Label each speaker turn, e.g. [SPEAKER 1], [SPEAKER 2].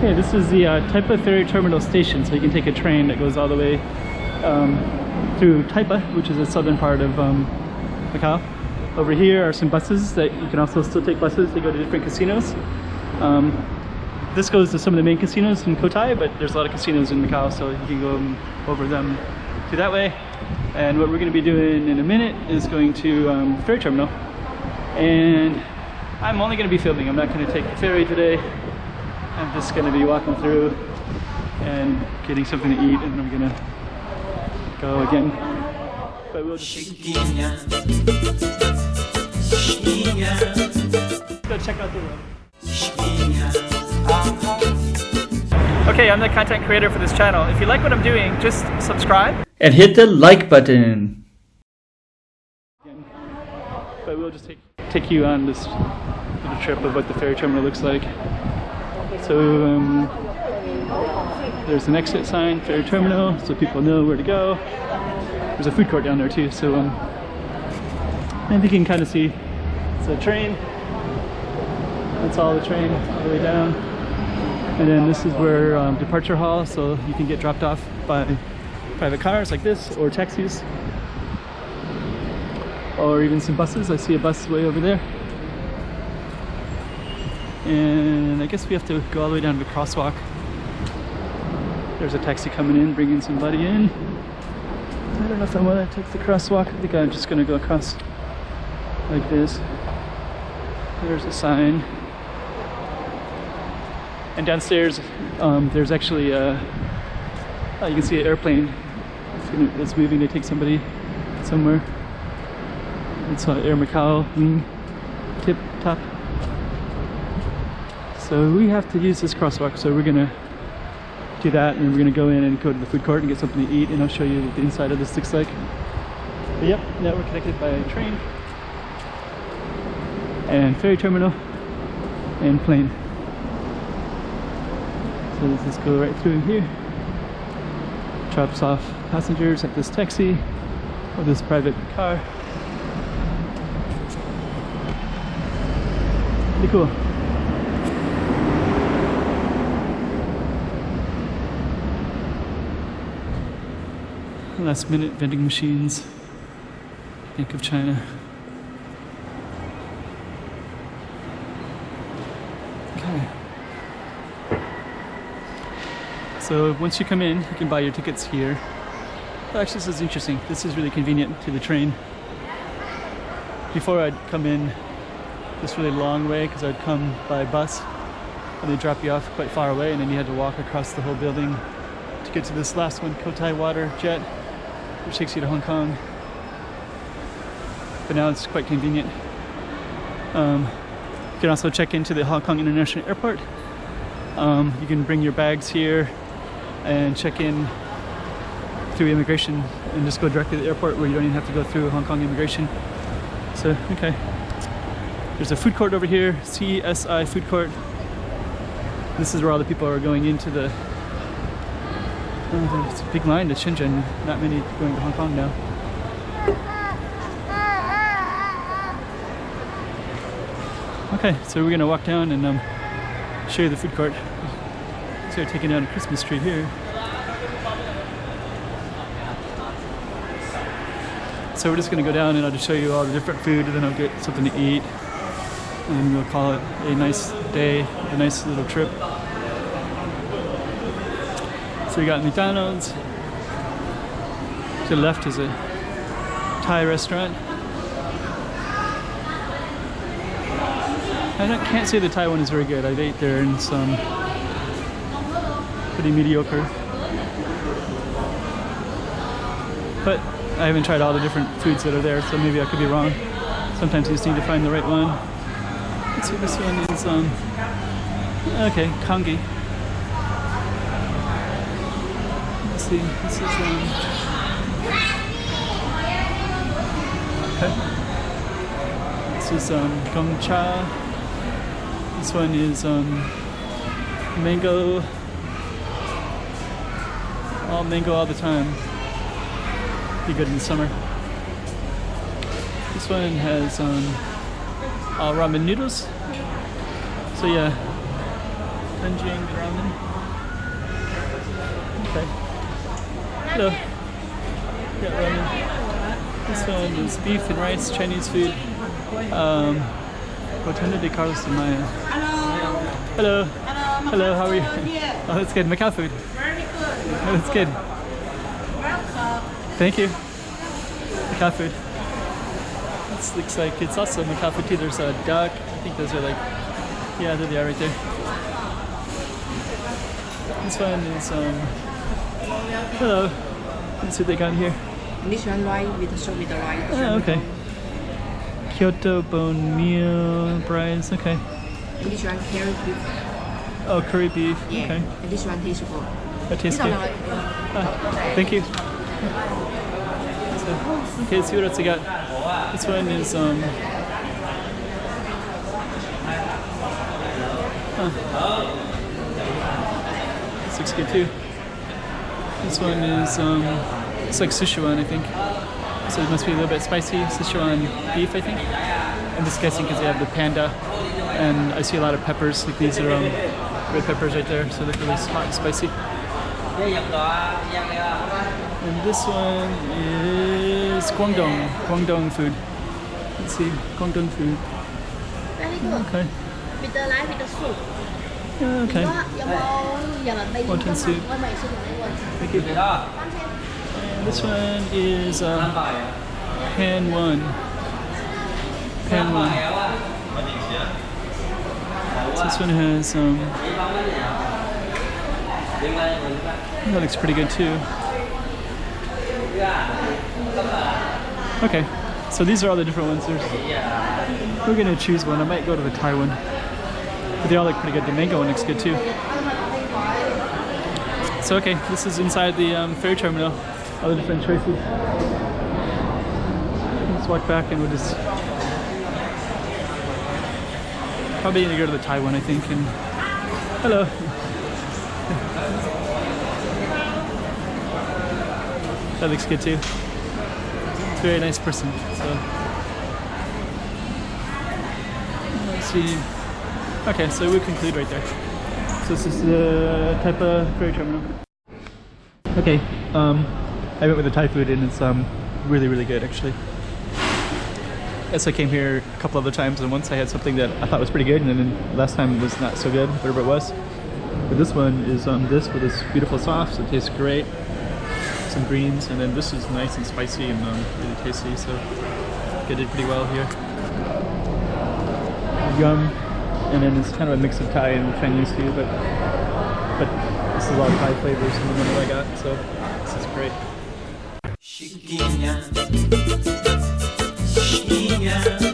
[SPEAKER 1] Okay, this is the Taipa Ferry Terminal Station, so you can take a train that goes all the way through Taipa, which is the southern part of Macau. Over here are some buses that you can also still take buses. They go to different casinos. This goes to some of the main casinos in Cotai, but there's a lot of casinos in Macau, so you can go over them through that way. And what we're going to be doing in a minute is going to ferry terminal. And I'm only going to be filming. I'm not going to take the ferry today. I'm just going to be walking through and getting something to eat, and I'm going to go again. But we'll just go check out the road. Okay, I'm the content creator for this channel. If you like what I'm doing, just subscribe and hit the like button. But we'll just take you on this little trip of what the ferry terminal looks like. So there's an exit sign, ferry terminal, so people know where to go. There's a food court down there too, so and you can kind of see it's a train. That's all the train all the way down. And then this is where departure hall, so you can get dropped off by private cars like this, or taxis, or even some buses. I see a bus way over there. And I guess we have to go all the way down to the crosswalk. There's a taxi coming in, bringing somebody in. I don't know if I want to take the crosswalk. I think I'm just going to go across like this. There's a sign. And downstairs, there's actually you can see an airplane. It's moving to take somebody somewhere. It's Air Macau wing tip top. So we have to use this crosswalk, so we're gonna do that, and we're gonna go in and go to the food court and get something to eat, and I'll show you what the inside of this looks like. But yep, now we're connected by a train and ferry terminal and plane. So let's just go right through here. Drops off passengers at this taxi or this private car. Pretty cool. Last minute vending machines. Bank of China. Okay. So once you come in, you can buy your tickets here. Oh, actually, this is interesting. This is really convenient to the train. Before I'd come in this really long way, because I'd come by bus and they'd drop you off quite far away, and then you had to walk across the whole building to get to this last one, Cotai Water Jet, which takes you to Hong Kong. But now it's quite convenient. You can also check into the Hong Kong International Airport. You can bring your bags here and check in through immigration and just go directly to the airport, where you don't even have to go through Hong Kong immigration. So, okay. There's a food court over here, CSI food court. This is where all the people are going into the... It's a big line to Shenzhen, not many going to Hong Kong now. Okay, so we're gonna walk down and show you the food court. So we're taking down a Christmas tree here. So we're just gonna go down and I'll just show you all the different food, and then I'll get something to eat. And we'll call it a nice day, a nice little trip. So we got McDonald's. To the left is a Thai restaurant. I can't say the Thai one is very good. I've ate there and some pretty mediocre. But I haven't tried all the different foods that are there, so maybe I could be wrong. Sometimes you just need to find the right one. Let's see, this one is okay, Kangi. Let's see, this is okay. This is gongcha. This one is mango. All mango all the time. Be good in the summer. This one has ramen noodles. So yeah, Nanjing ramen. Okay. Hello. Yeah, ramen. This one is beef and rice, Chinese food. Rotunda de Carlos de Maya. Hello. Hello, how are you? Oh, that's good. Macau food.
[SPEAKER 2] Very good.
[SPEAKER 1] Oh, that's good.
[SPEAKER 2] Welcome.
[SPEAKER 1] Thank you. Macau food. This looks like it's also Macau food too. There's a duck. I think those are like, yeah, there they are right there. This one is, hello. Let's see what they got here.
[SPEAKER 2] This one rice with the soup with the rice.
[SPEAKER 1] Oh, okay. Kyoto bone meal, rice, okay.
[SPEAKER 2] And this one carrot beef.
[SPEAKER 1] Oh, curry beef,
[SPEAKER 2] Yeah.
[SPEAKER 1] okay.
[SPEAKER 2] And this one teaspoon.
[SPEAKER 1] That tastes good. Thank you. So, okay, let's see what else I got. This one is, this looks good too. This one is, it's like Sichuan, I think. So it must be a little bit spicy, Sichuan beef, I think. I'm just guessing because they have the panda. And I see a lot of peppers, like these are red peppers right there, so they look really hot and spicy. And this one is Guangdong food. Let's see, Guangdong food.
[SPEAKER 3] Very good.
[SPEAKER 1] Okay.
[SPEAKER 3] With the rice with the soup.
[SPEAKER 1] Okay.
[SPEAKER 3] Wonton
[SPEAKER 1] soup. Thank you. And this one is pan one. So this one has that looks pretty good too. Okay, so these are all the different ones. We're gonna choose one. I might go to the Thai one, but they all look pretty good. The mango one looks good too. So okay, this is inside the ferry terminal. All the different choices. Let's walk back and we'll just probably need to go to the Thai one, I think. And hello. That looks good too. It's a very nice person. So let's see. Okay, so we'll conclude right there. So this is the Taipa ferry terminal. Okay, I went with the Thai food and it's really, really good actually. Yes, I came here a couple other times and once I had something that I thought was pretty good and then last time was not so good, whatever it was. But this one is this with this beautiful sauce, it tastes great. Some greens, and then this is nice and spicy and really tasty, so I did pretty well here. Yum, and then it's kind of a mix of Thai and Chinese too, but this is all Thai flavors from the menu I got, so this is great. Chiquinha, chiquinha.